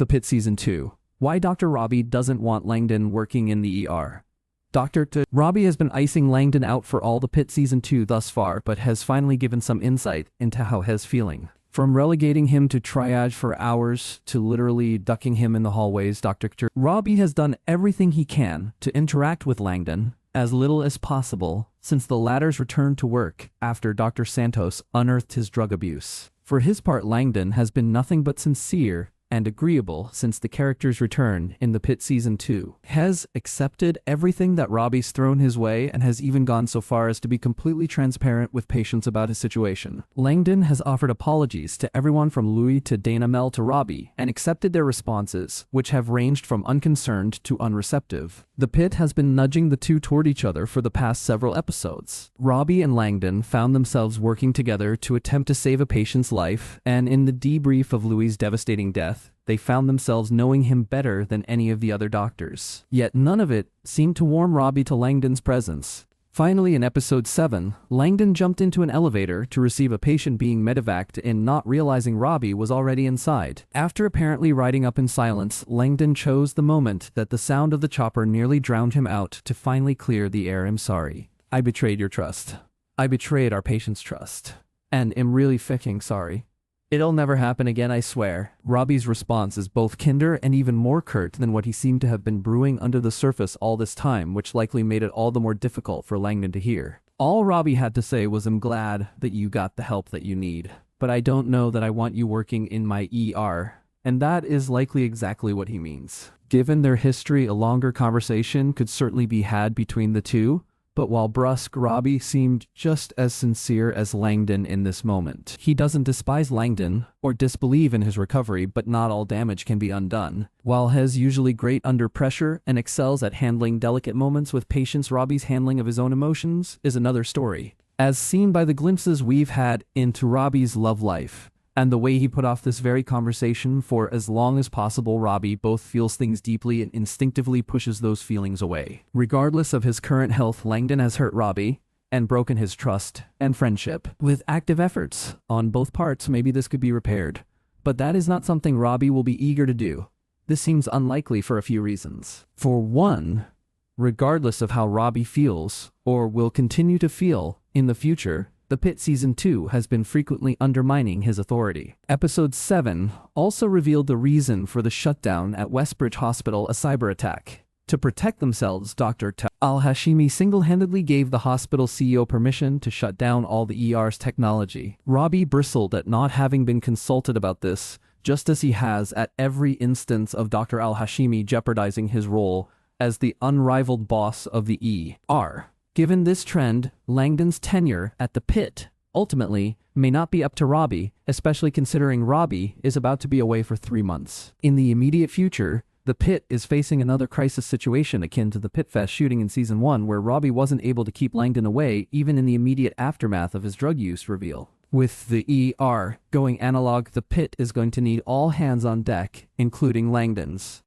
The Pitt Season 2. Why Dr. Robby doesn't want Langdon working in the ER. Robby has been icing Langdon out for all the Pitt Season 2 thus far, but has finally given some insight into how he's feeling. From relegating him to triage for hours to literally ducking him in the hallways, Robby has done everything he can to interact with Langdon as little as possible since the latter's return to work after Dr. Santos unearthed his drug abuse. For his part, Langdon has been nothing but sincere and agreeable since the character's return in the Pitt Season 2. Has accepted everything that Robby's thrown his way and has even gone so far as to be completely transparent with patients about his situation. Langdon has offered apologies to everyone from Louis to Dana Mel to Robby and accepted their responses, which have ranged from unconcerned to unreceptive. The Pitt has been nudging the two toward each other for the past several episodes. Robby and Langdon found themselves working together to attempt to save a patient's life, and in the debrief of Louis' devastating death, they found themselves knowing him better than any of the other doctors. Yet none of it seemed to warm Robby to Langdon's presence. Finally, in episode 7, Langdon jumped into an elevator to receive a patient being medevaced and not realizing Robby was already inside. After apparently riding up in silence, Langdon chose the moment that the sound of the chopper nearly drowned him out to finally clear the air. "I'm sorry. I betrayed your trust. I betrayed our patient's trust. And am really fucking sorry. It'll never happen again, I swear." Robby's response is both kinder and even more curt than what he seemed to have been brewing under the surface all this time, which likely made it all the more difficult for Langdon to hear. All Robby had to say was, "I'm glad that you got the help that you need, but I don't know that I want you working in my ER." And that is likely exactly what he means. Given their history, a longer conversation could certainly be had between the two, but while brusque, Robby seemed just as sincere as Langdon in this moment. He doesn't despise Langdon or disbelieve in his recovery, but not all damage can be undone. While he's usually great under pressure and excels at handling delicate moments with patience, Robby's handling of his own emotions is another story, as seen by the glimpses we've had into Robby's love life. And the way he put off this very conversation for as long as possible. Robby both feels things deeply and instinctively pushes those feelings away. Regardless of his current health, Langdon has hurt Robby and broken his trust and friendship. With active efforts on both parts, maybe this could be repaired. But that is not something Robby will be eager to do. This seems unlikely for a few reasons. For one, regardless of how Robby feels or will continue to feel in the future, the Pitt Season 2 has been frequently undermining his authority. Episode 7 also revealed the reason for the shutdown at Westbridge Hospital, a cyber attack. To protect themselves, Dr. Al-Hashimi single-handedly gave the hospital CEO permission to shut down all the ER's technology. Robby bristled at not having been consulted about this, just as he has at every instance of Dr. Al-Hashimi jeopardizing his role as the unrivaled boss of the ER. Given this trend, Langdon's tenure at the Pitt ultimately may not be up to Robby, especially considering Robby is about to be away for 3 months. In the immediate future, the Pitt is facing another crisis situation akin to the Pitfest shooting in Season 1, where Robby wasn't able to keep Langdon away even in the immediate aftermath of his drug use reveal. With the ER going analog, the Pitt is going to need all hands on deck, including Langdon's.